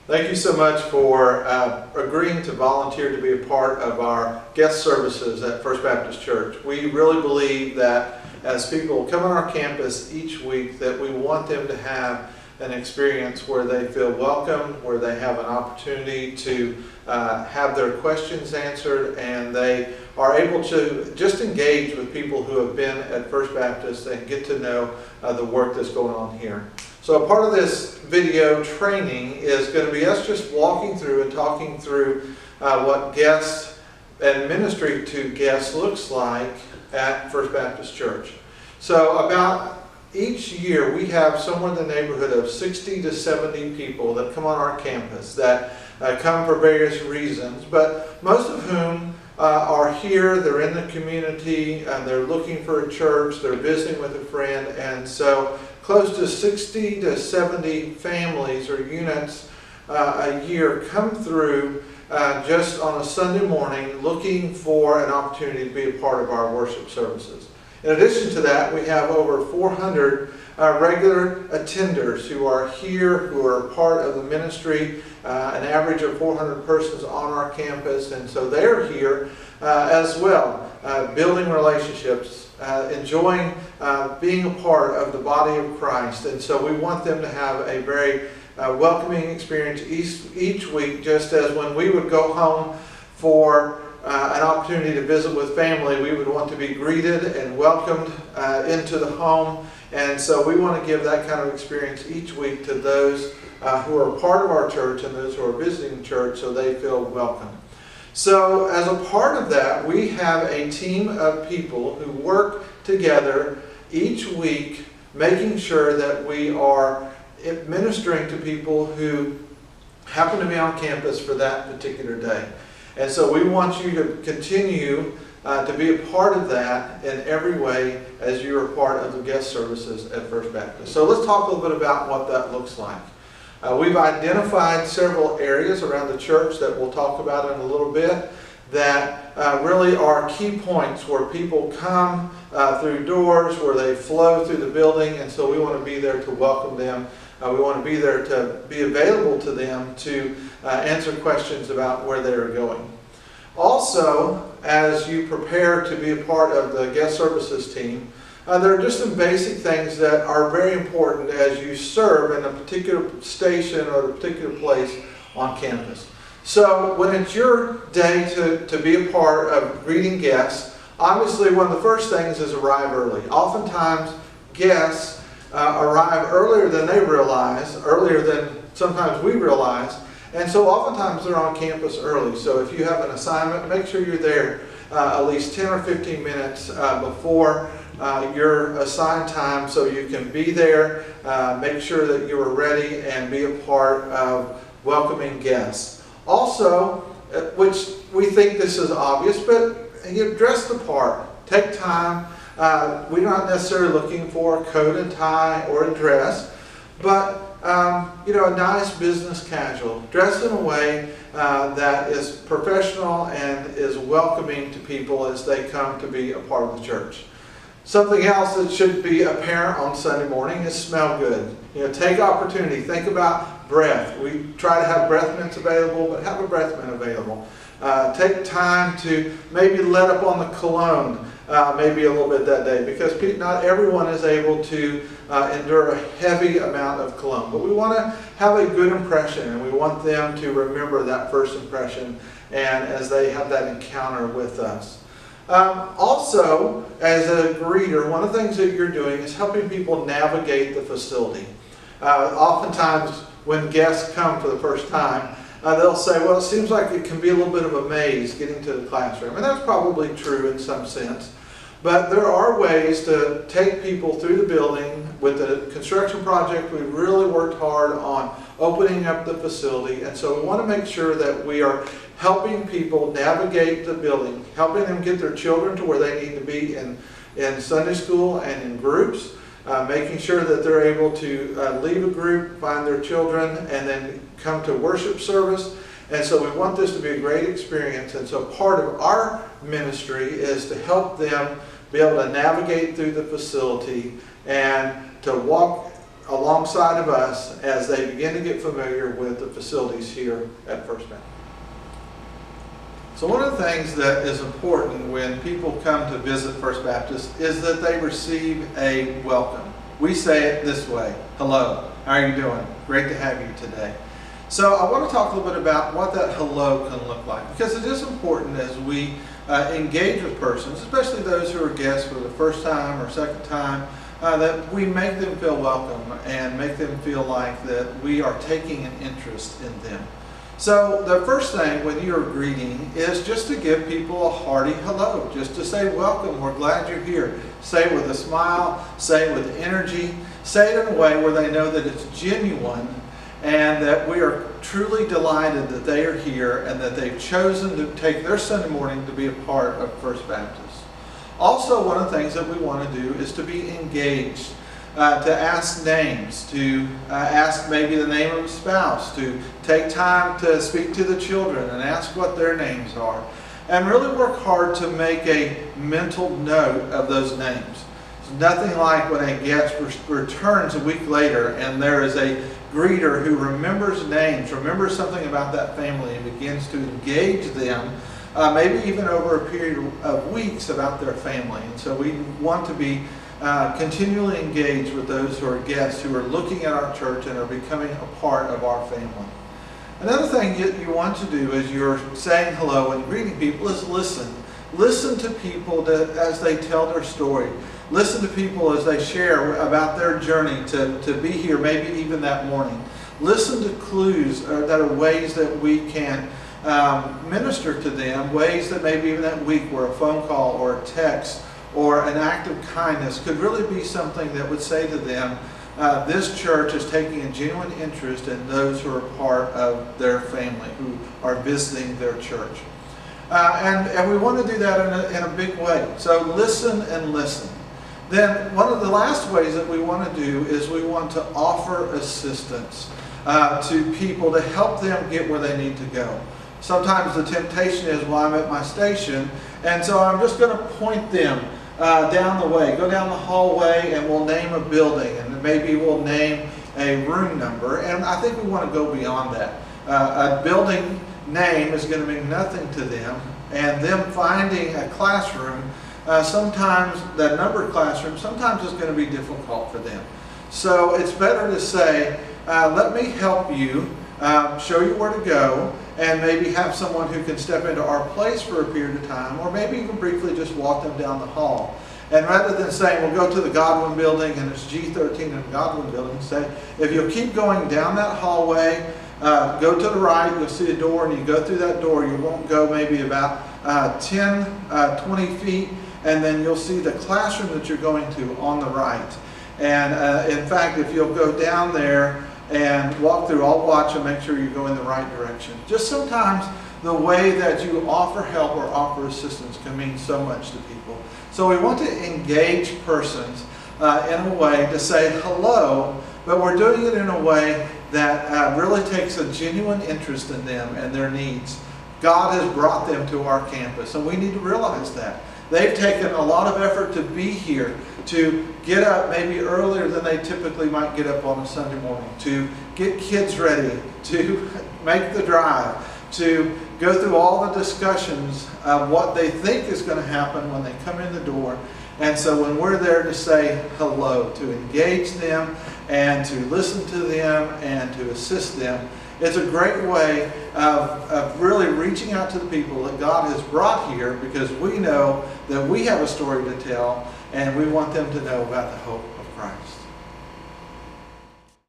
Thank you so much for agreeing to volunteer to be a part of our guest services at First Baptist Church. We really believe that as people come on our campus each week, that we want them to have an experience where they feel welcome, where they have an opportunity to have their questions answered, and they are able to just engage with people who have been at First Baptist and get to know the work that's going on here. So a part of this video training is going to be us just walking through and talking through what guests and ministry to guests looks like at First Baptist Church. So about each year we have somewhere in the neighborhood of 60 to 70 people that come on our campus that come for various reasons, but most of whom are here, they're in the community, and they're looking for a church, they're visiting with a friend, and so close to 60 to 70 families or units a year come through just on a Sunday morning looking for an opportunity to be a part of our worship services. In addition to that, we have over 400 regular attenders who are here, who are part of the ministry, an average of 400 persons on our campus, and so they're here as well, building relationships, enjoying being a part of the body of Christ. And so we want them to have a very welcoming experience each week, just as when we would go home for an opportunity to visit with family, we would want to be greeted and welcomed into the home. And so we want to give that kind of experience each week to those who are part of our church and those who are visiting church, so they feel welcome. So as a part of that, we have a team of people who work together each week, making sure that we are ministering to people who happen to be on campus for that particular day. And so we want you to continue to be a part of that in every way as you are part of the guest services at First Baptist. So let's talk a little bit about what that looks like. We've identified several areas around the church that we'll talk about in a little bit that really are key points where people come through doors, where they flow through the building, and so we want to be there to welcome them. We want to be there to be available to them to answer questions about where they are going. Also, as you prepare to be a part of the guest services team, there are just some basic things that are very important as you serve in a particular station or a particular place on campus. So when it's your day to be a part of greeting guests, obviously one of the first things is arrive early. Oftentimes guests arrive earlier than they realize, earlier than sometimes we realize, and so oftentimes they're on campus early. So if you have an assignment, make sure you're there at least 10 or 15 minutes before your assigned time, so you can be there, make sure that you are ready and be a part of welcoming guests. Also, which we think this is obvious, but you dress the part. Take time. We're not necessarily looking for a coat and tie or a dress, but a nice business casual. Dress in a way that is professional and is welcoming to people as they come to be a part of the church. Something else that should be apparent on Sunday morning is smell good. Take opportunity. Think about breath. We try to have breath mints available, but have a breath mint available. Take time to maybe let up on the cologne maybe a little bit that day, because not everyone is able to endure a heavy amount of cologne. But we want to have a good impression, and we want them to remember that first impression and as they have that encounter with us. Also, as a greeter, one of the things that you're doing is helping people navigate the facility. Oftentimes when guests come for the first time, they'll say, well, it seems like it can be a little bit of a maze getting to the classroom. And that's probably true in some sense. But there are ways to take people through the building. With the construction project, we really worked hard on opening up the facility. And so we want to make sure that we are helping people navigate the building, helping them get their children to where they need to be in Sunday school and in groups, making sure that they're able to leave a group, find their children, and then come to worship service. And so we want this to be a great experience. And so part of our ministry is to help them be able to navigate through the facility and to walk alongside of us as they begin to get familiar with the facilities here at First Baptist. So one of the things that is important when people come to visit First Baptist is that they receive a welcome. We say it this way: hello, how are you doing? Great to have you today. So I want to talk a little bit about what that hello can look like, because it is important as we engage with persons, especially those who are guests for the first time or second time, that we make them feel welcome and make them feel like that we are taking an interest in them. So the first thing when you're greeting is just to give people a hearty hello, just to say welcome, we're glad you're here. Say it with a smile, say it with energy, say it in a way where they know that it's genuine and that we are truly delighted that they are here and that they've chosen to take their Sunday morning to be a part of First Baptist. Also, one of the things that we want to do is to be engaged. To ask names, to ask maybe the name of a spouse, to take time to speak to the children and ask what their names are, and really work hard to make a mental note of those names. It's nothing like when a guest returns a week later and there is a greeter who remembers names, remembers something about that family, and begins to engage them, maybe even over a period of weeks, about their family. And so we want to be continually engaged with those who are guests, who are looking at our church and are becoming a part of our family. Another thing that you want to do as you're saying hello and greeting people is listen. Listen to people as they tell their story. Listen to people as they share about their journey to be here, maybe even that morning. Listen to clues that are ways that we can minister to them, ways that maybe even that week where a phone call or a text or an act of kindness could really be something that would say to them, this church is taking a genuine interest in those who are part of their family, who are visiting their church. And we want to do that in a big way. So listen and listen. Then one of the last ways that we want to do is we want to offer assistance to people to help them get where they need to go. Sometimes the temptation is, well, I'm at my station, and so I'm just going to point them down the way, go down the hallway, and we'll name a building, and maybe we'll name a room number. And I think we want to go beyond that. A building name is going to mean nothing to them, and them finding a classroom, sometimes that numbered classroom, sometimes it's going to be difficult for them. So it's better to say, let me help you, show you where to go, and maybe have someone who can step into our place for a period of time, or maybe even briefly just walk them down the hall. And rather than saying, we'll go to the Godwin building and it's G13 in the Godwin building, say, if you'll keep going down that hallway, go to the right, you'll see a door, and you go through that door, you won't go maybe about 10, 20 feet, and then you'll see the classroom that you're going to on the right. And in fact, if you'll go down there and walk through, I'll watch and make sure you go in the right direction. Just sometimes the way that you offer help or offer assistance can mean so much to people. So we want to engage persons in a way to say hello, but we're doing it in a way that really takes a genuine interest in them and their needs. God has brought them to our campus, and we need to realize that. They've taken a lot of effort to be here, to get up maybe earlier than they typically might get up on a Sunday morning, to get kids ready, to make the drive, to go through all the discussions of what they think is going to happen when they come in the door. And so when we're there to say hello, to engage them and to listen to them and to assist them, it's a great way of really reaching out to the people that God has brought here, because we know that we have a story to tell and we want them to know about the hope of Christ.